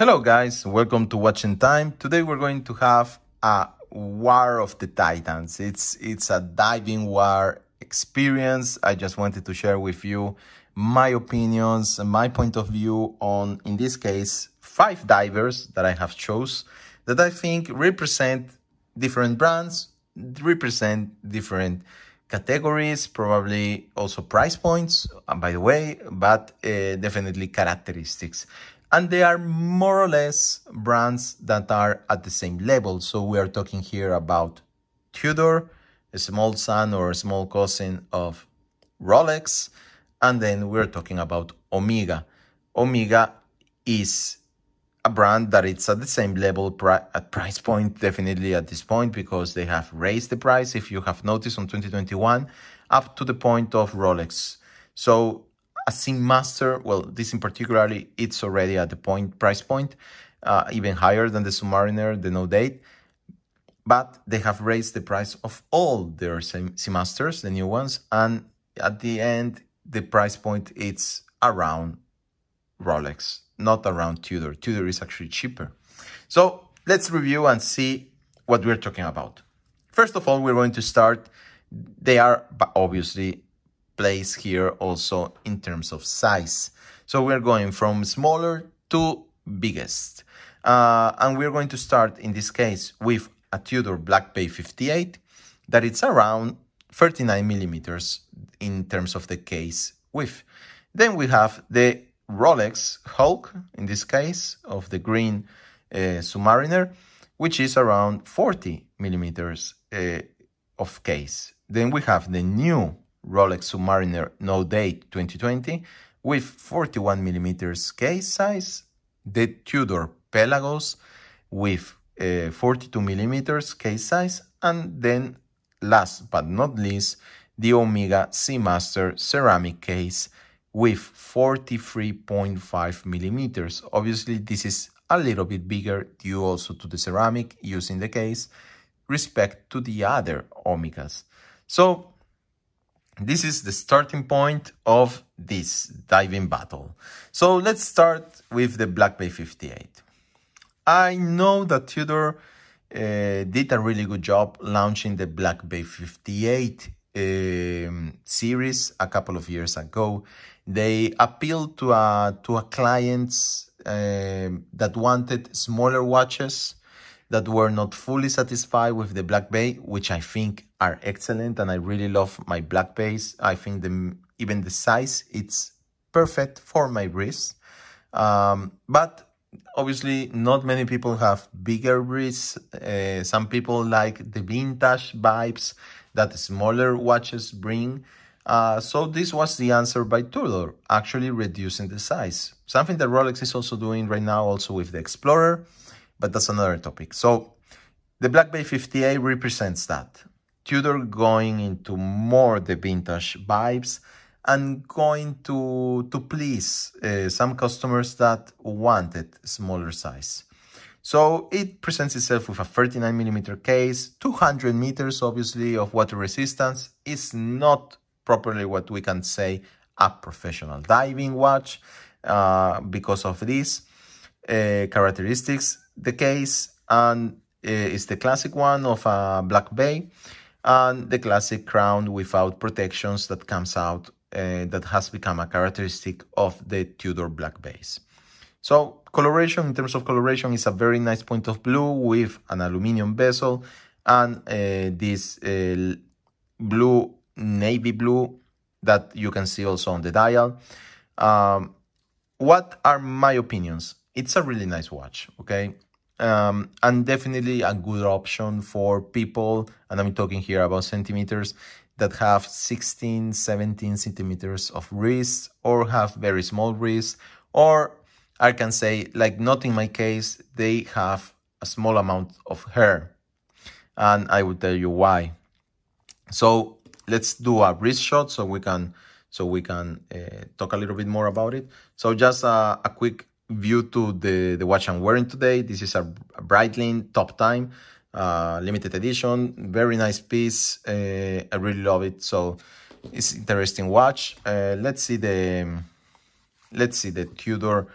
Hello guys, welcome to Watching Time. Today we're going to have a War of the Titans. It's a diving war experience. I just wanted to share with you my opinions and my point of view on, in this case, 5 divers that I have chose that I think represent different brands, represent different categories, probably also price points, by the way, but definitely characteristics. And they are more or less brands that are at the same level. So we are talking here about Tudor, a small son or a small cousin of Rolex. And then we're talking about Omega. Omega is a brand that it's at the same level at price point, definitely at this point, because they have raised the price, if you have noticed, on 2021, up to the point of Rolex. So a Cmaster, well, this in particularly, it's already at the price point, even higher than the Submariner, the No Date. But they have raised the price of all their Cmasters, the new ones. And at the end, the price point, it's around Rolex, not around Tudor. Tudor is actually cheaper. So let's review and see what we're talking about. First of all, we're going to start. They are obviously placed here also in terms of size. So we're going from smaller to biggest. And we're going to start in this case with a Tudor BB58 that it's around 39 millimeters in terms of the case width. Then we have the Rolex Hulk, in this case, of the green Submariner, which is around 40 millimeters of case. Then we have the new Rolex Submariner No Date 2020 with 41 millimeters case size, the Tudor Pelagos with 42 millimeters case size, and then last but not least, the Omega Cmaster ceramic case with 43.5 millimeters. Obviously, this is a little bit bigger due also to the ceramic used in the case, respect to the other Omegas. So this is the starting point of this diving battle. So let's start with the BB58. I know that Tudor did a really good job launching the BB58 series a couple of years ago. They appealed to clients that wanted smaller watches, that were not fully satisfied with the Black Bay, which I think are excellent, and I really love my Black Bays. I think even the size, it's perfect for my wrist. But obviously, not many people have bigger wrists. Some people like the vintage vibes that smaller watches bring. So this was the answer by Tudor, actually reducing the size. Something that Rolex is also doing right now, also with the Explorer, but that's another topic. So the BB58 represents that. Tudor going into more the vintage vibes and going to please some customers that wanted smaller size. So it presents itself with a 39 millimeter case, 200 meters, obviously, of water resistance. Is not properly what we can say a professional diving watch because of these characteristics. The case and is the classic one of a Black Bay, and the classic crown without protections that comes out that has become a characteristic of the Tudor Black Bays. So coloration, in terms of coloration, is a very nice point of blue with an aluminum bezel and this blue, navy blue that you can see also on the dial. What are my opinions? It's a really nice watch, okay? And definitely a good option for people, and I'm talking here about centimeters, that have 16, 17 centimeters of wrist or have very small wrists, or I can say, like not in my case, they have a small amount of hair, and I will tell you why. So let's do a wrist shot so we can talk a little bit more about it. So just a quick view to the watch I'm wearing today. This is a Breitling Top Time limited edition, very nice piece. I really love it. So it's interesting watch. Let's see the Tudor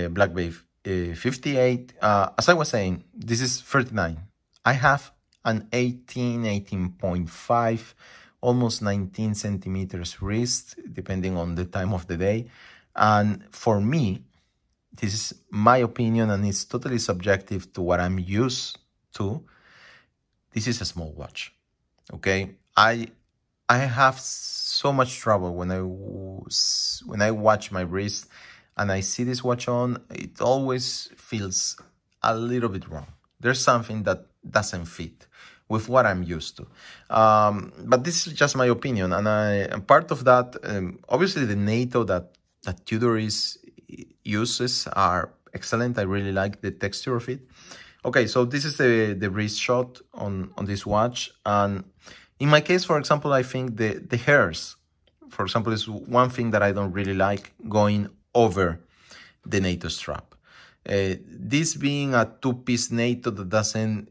Black Bay 58. As I was saying, this is 39. I have an 18.5, almost 19 centimeters wrist, depending on the time of the day. And for me, this is my opinion, and it's totally subjective to what I'm used to. This is a small watch, okay? I have so much trouble when I watch my wrist and I see this watch on. It always feels a little bit wrong. There's something that doesn't fit with what I'm used to. But this is just my opinion, and part of that, obviously the NATO that Tudor uses are excellent. I really like the texture of it. Okay, so this is the wrist shot on this watch, and in my case, for example, I think the hairs, for example, is one thing that I don't really like going over the NATO strap. This being a two-piece NATO that doesn't,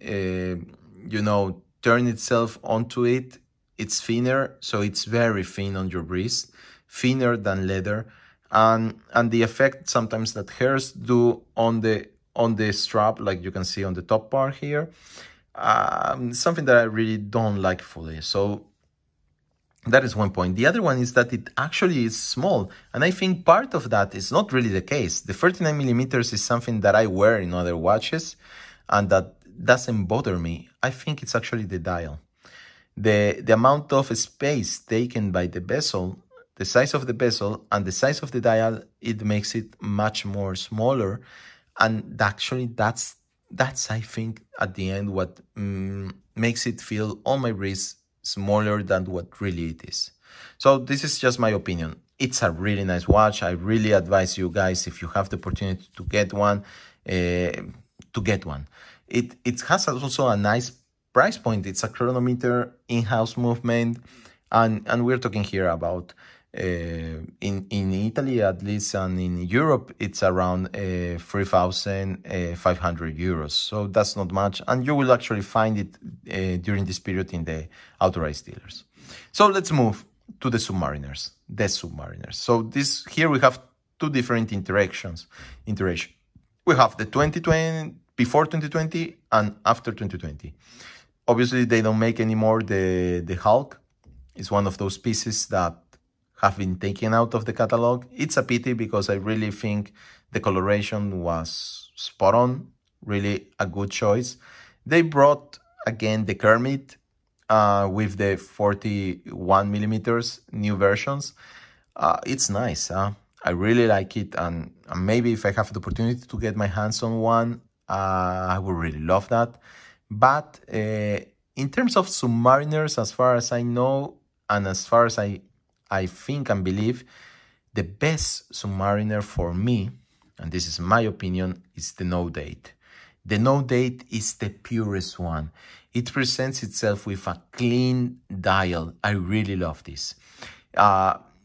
turn itself onto it, it's thinner, so it's very thin on your wrist, thinner than leather, and the effect sometimes that hairs do on the strap, like you can see on the top part here, something that I really don't like fully. So that is one point. The other one is that it actually is small, and I think part of that is not really the case. The 39 millimeters is something that I wear in other watches, and that doesn't bother me. I think it's actually the dial. The amount of space taken by the bezel, the size of the bezel and the size of the dial, it makes it much more smaller, and actually that's I think at the end what makes it feel on my wrist smaller than what really it is. So this is just my opinion. It's a really nice watch. I really advise you guys, if you have the opportunity to get one, to get one. It has also a nice price point. It's a chronometer, in-house movement, and we're talking here about in Italy at least, and in Europe it's around 3,500 euros. So that's not much, and you will actually find it during this period in the authorized dealers. So let's move to the Submariners. So this here we have two different iterations. We have the 2020, before 2020 and after 2020. Obviously they don't make anymore the Hulk. It's one of those pieces that have been taken out of the catalog. It's a pity because I really think the coloration was spot on, really a good choice. They brought again the Kermit with the 41 millimeters new versions. It's nice. I really like it, and maybe if I have the opportunity to get my hands on one, I would really love that. But in terms of Submariners, as far as I know, and as far as I think and believe, the best Submariner for me, and this is my opinion, is the no date. The no date is the purest one. It presents itself with a clean dial. I really love this.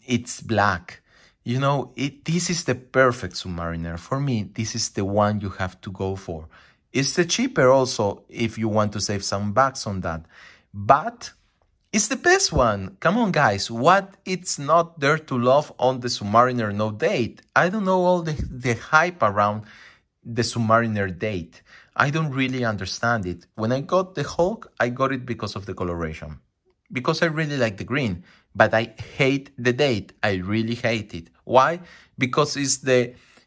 It's black. You know, this is the perfect Submariner. For me, this is the one you have to go for. It's the cheaper also if you want to save some bucks on that. But it's the best one. Come on, guys. What it's not there to love on the Submariner no date? I don't know all the hype around the Submariner date. I don't really understand it. When I got the Hulk, I got it because of the coloration. Because I really like the green. But I hate the date. I really hate it. Why? Because it's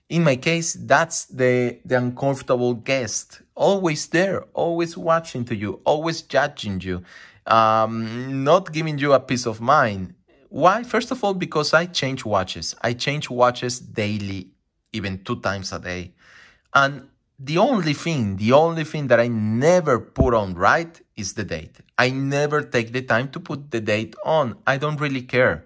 in my case, that's the uncomfortable guest. Always there, always watching to you, always judging you. Not giving you a peace of mind. Why? First of all, because I change watches. I change watches daily, even 2 times a day. And the only thing that I never put on right is the date. I never take the time to put the date on. I don't really care.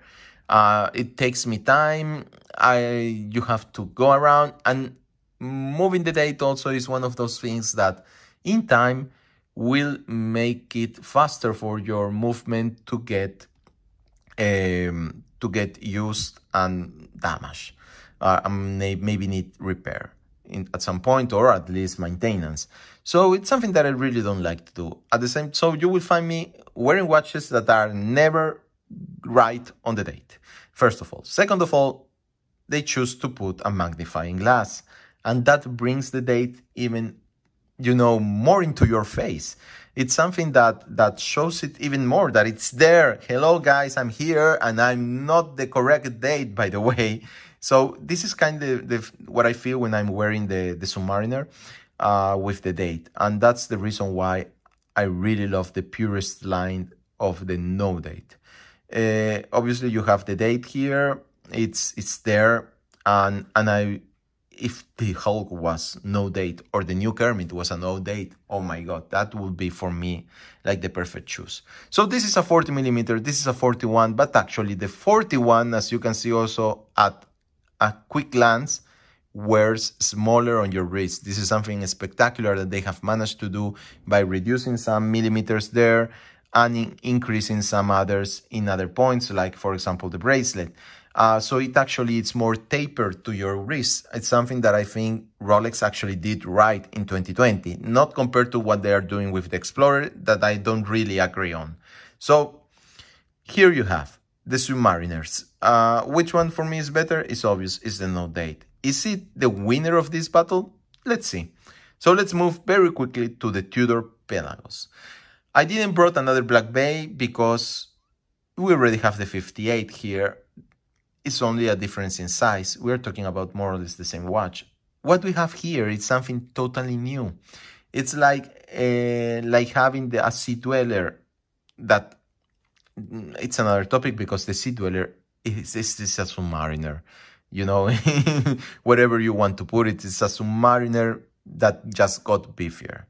It takes me time. You have to go around, and moving the date also is one of those things that in time will make it faster for your movement to get used and damaged. Maybe need repair at some point, or at least maintenance. So it's something that I really don't like to do. So you will find me wearing watches that are never right on the date. First of all. Second of all, they choose to put a magnifying glass. and that brings the date even, you know, more into your face. It's something that shows it even more, that it's there. Hello guys, I'm here, and I'm not the correct date, by the way. So this is kind of what I feel when I'm wearing the Submariner with the date, and that's the reason why I really love the purest line of the no date. Obviously you have the date here, it's there, and if the Hulk was no date or the new Kermit was a no date, oh my god, that would be for me like the perfect shoes. So this is a 40 millimeter, this is a 41, but actually the 41, as you can see also at a quick glance, wears smaller on your wrist. This is something spectacular that they have managed to do by reducing some millimeters there and increasing some others in other points, like for example the bracelet. So it's more tapered to your wrist. It's something that I think Rolex actually did right in 2020, not compared to what they are doing with the Explorer, that I don't really agree on. So here you have the Submariners. Which one for me is better? It's obvious, it's the no date. Is it the winner of this battle? Let's see. So let's move very quickly to the Tudor Pelagos. I didn't brought another Black Bay because we already have the 58 here. It's only a difference in size. We're talking about more or less the same watch. What we have here is something totally new. It's like having a Sea Dweller. That it's another topic, because the Sea Dweller is a Submariner. You know, whatever you want to put it, it's a Submariner that just got beefier.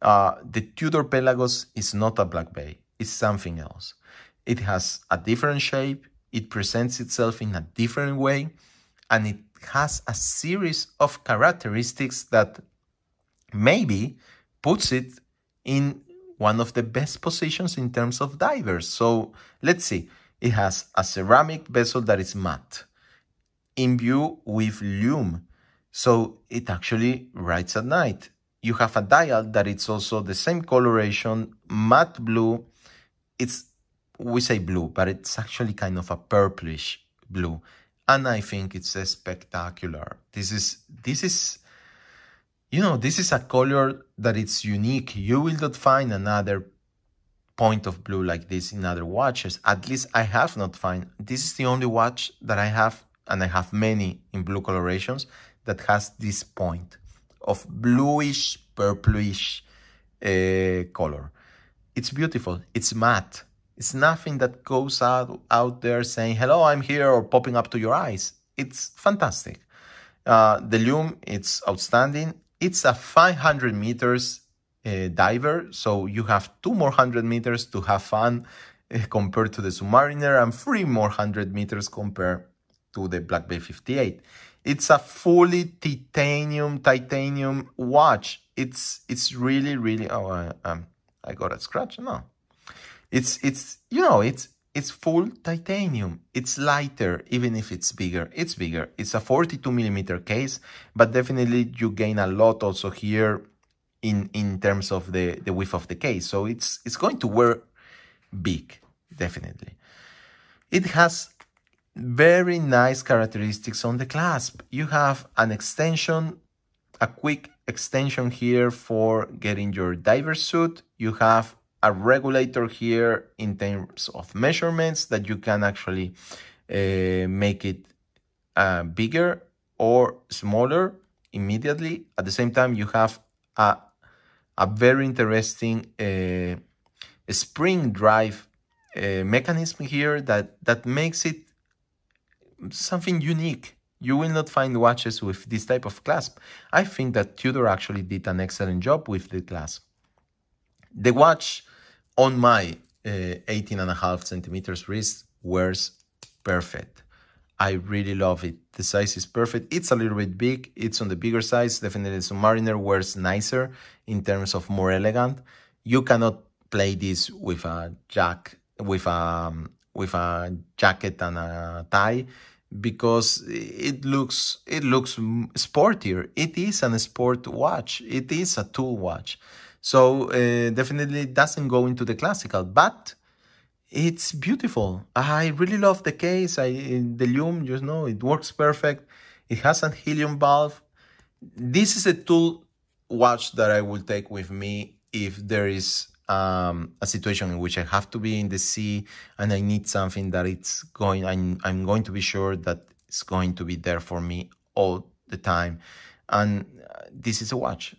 The Tudor Pelagos is not a Black Bay. It's something else. It has a different shape. It presents itself in a different way, and it has a series of characteristics that maybe puts it in one of the best positions in terms of divers. So let's see. It has a ceramic bezel that is matte, imbued with lume, so it actually writes at night. You have a dial that it's also the same coloration, matte blue. We say blue, but it's actually kind of a purplish blue, and I think it's spectacular. This is you know, this is a color that it's unique. You will not find another point of blue like this in other watches. At least I have not found. This is the only watch that I have, and I have many in blue colorations, that has this point of bluish, purplish color. It's beautiful. It's matte. It's nothing that goes out there saying, hello, I'm here, or popping up to your eyes. It's fantastic. The lume, it's outstanding. It's a 500 meters diver, so you have 2 more 100 meters to have fun compared to the Submariner, and 3 more 100 meters compared to the Black Bay 58. It's a fully titanium watch. It's really. Oh, I got a scratch. No, it's full titanium. It's lighter, even if it's bigger. It's bigger. It's a 42 millimeter case, but definitely you gain a lot also here in terms of the width of the case. So it's going to wear big, definitely. It has very nice characteristics on the clasp. You have an extension, a quick extension here for getting your diver suit. You have a regulator here in terms of measurements that you can actually make it bigger or smaller immediately. At the same time, you have a very interesting spring drive mechanism here that makes it something unique. You will not find watches with this type of clasp. I think that Tudor actually did an excellent job with the clasp. The watch on my 18.5 centimeters wrist wears perfect. I really love it. The size is perfect. It's a little bit big. It's on the bigger size. Definitely Submariner wears nicer in terms of more elegant. You cannot play this with a with a jacket and a tie, because it looks sportier. It is a sport watch. It is a tool watch. So definitely doesn't go into the classical, but it's beautiful. I really love the case. The lume, you know, it works perfect. It has a helium valve. This is a tool watch that I will take with me if there is a situation in which I have to be in the sea and I need something that I'm going to be sure that it's going to be there for me all the time. And this is a watch.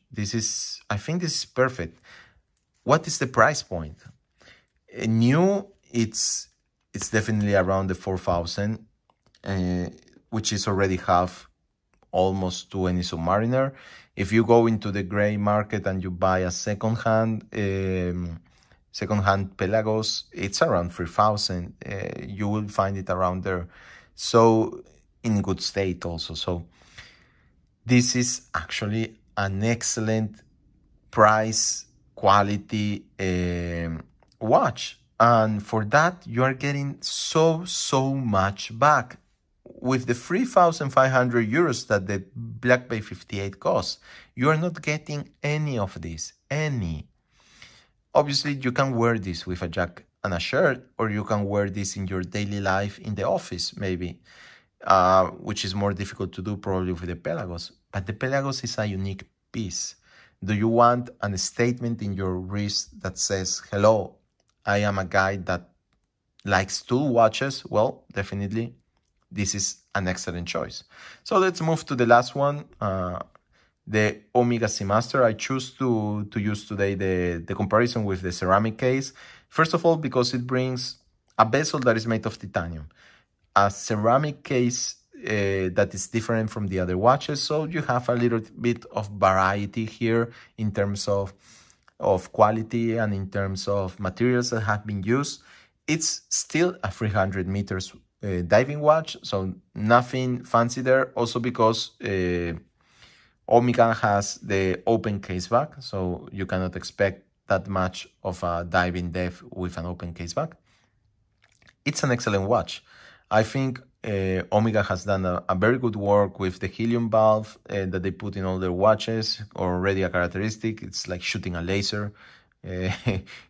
I think this is perfect. What is the price point? New, it's definitely around the 4,000, which is already half almost to any Submariner. If you go into the gray market and you buy a second-hand Pelagos, it's around 3,000. You will find it around there. So in good state also. So this is actually an excellent price quality watch. And for that, you are getting so much back. With the 3,500 euros that the Black Bay 58 costs, you are not getting any of this, Obviously, you can wear this with a jacket and a shirt, or you can wear this in your daily life in the office, maybe, which is more difficult to do probably with the Pelagos. But the Pelagos is a unique piece. Do you want a statement in your wrist that says, hello, I am a guy that likes tool watches? Well, definitely this is an excellent choice. So let's move to the last one, the Omega Cmaster. I choose to use today the comparison with the ceramic case. First of all, because it brings a bezel that is made of titanium, a ceramic case that is different from the other watches. So you have a little bit of variety here in terms of quality and in terms of materials that have been used. It's still a 300 meters diving watch, so nothing fancy there. Also because Omega has the open case back, so you cannot expect that much of a diving depth with an open case back. It's an excellent watch. I think Omega has done a very good work with the helium valve that they put in all their watches, already a characteristic. It's like shooting a laser.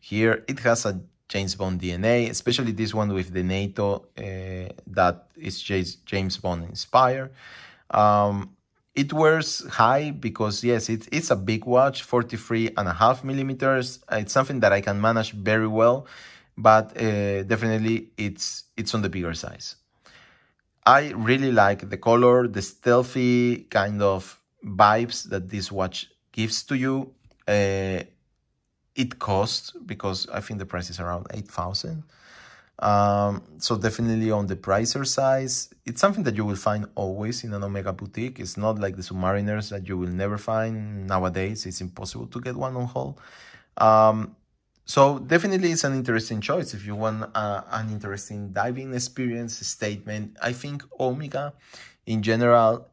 Here it has a James Bond DNA, especially this one with the NATO that is James Bond inspired. It wears high because, yes, it's a big watch, 43.5 millimeters. It's something that I can manage very well, but definitely it's on the bigger size. I really like the color, the stealthy kind of vibes that this watch gives to you. It costs, because I think the price is around 8,000. So definitely on the pricier size. It's something that you will find always in an Omega boutique. It's not like the Submariners that you will never find nowadays. It's impossible to get one on haul. So definitely it's an interesting choice if you want an interesting diving experience statement. I think Omega in general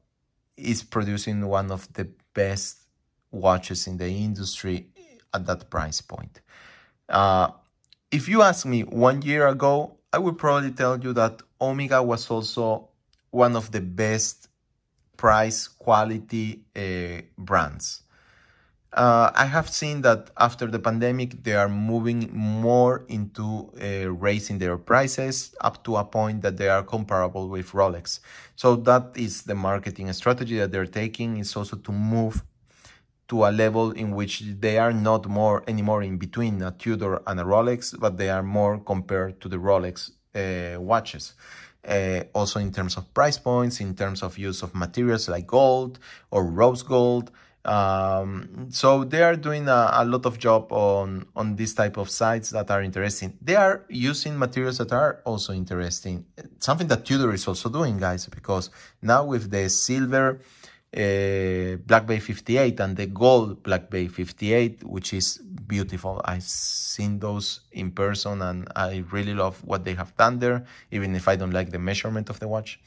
is producing one of the best watches in the industry at that price point. If you ask me 1 year ago, I would probably tell you that Omega was also one of the best price quality brands. I have seen that after the pandemic, they are moving more into raising their prices up to a point that they are comparable with Rolex. So that is the marketing strategy that they're taking, is also to move to a level in which they are not anymore in between a Tudor and a Rolex, but they are more compared to the Rolex watches. Also in terms of price points, in terms of use of materials like gold or rose gold. So they are doing a lot of job on this type of sites that are interesting. They are using materials that are also interesting. Something that Tudor is also doing, guys, because now with the silver Black Bay 58 and the gold Black Bay 58, which is beautiful. I've seen those in person and I really love what they have done there, even if I don't like the measurement of the watch.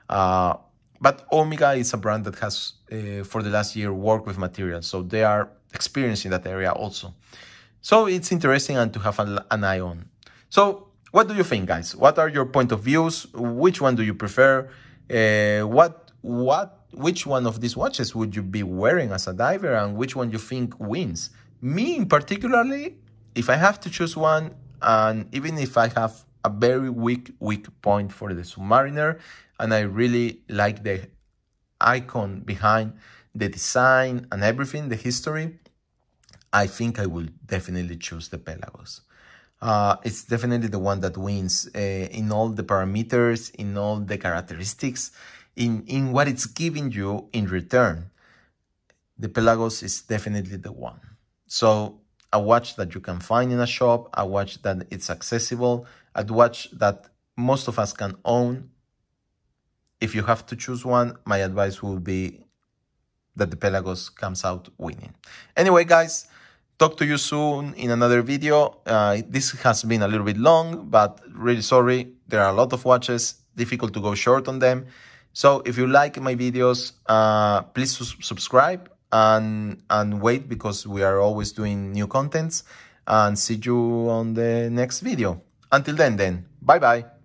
But Omega is a brand that has, for the last year, worked with materials. So they are experienced in that area also. So it's interesting and to have an eye on. So what do you think, guys? What are your point of views? Which one do you prefer? Which one of these watches would you be wearing as a diver, and which one you think wins? Me in particularly, if I have to choose one, and even if I have a very weak point for the Submariner, and I really like the icon behind, the design and everything, the history, I think I will definitely choose the Pelagos. It's definitely the one that wins in all the parameters, in all the characteristics, in what it's giving you in return. The Pelagos is definitely the one. So a watch that you can find in a shop, a watch that it's accessible, a watch that most of us can own. If you have to choose one, my advice would be that the Pelagos comes out winning. Anyway, guys, talk to you soon in another video. This has been a little bit long, but really sorry. There are a lot of watches, difficult to go short on them. So if you like my videos, please subscribe and wait, because we are always doing new contents, and see you on the next video. Until then, bye-bye.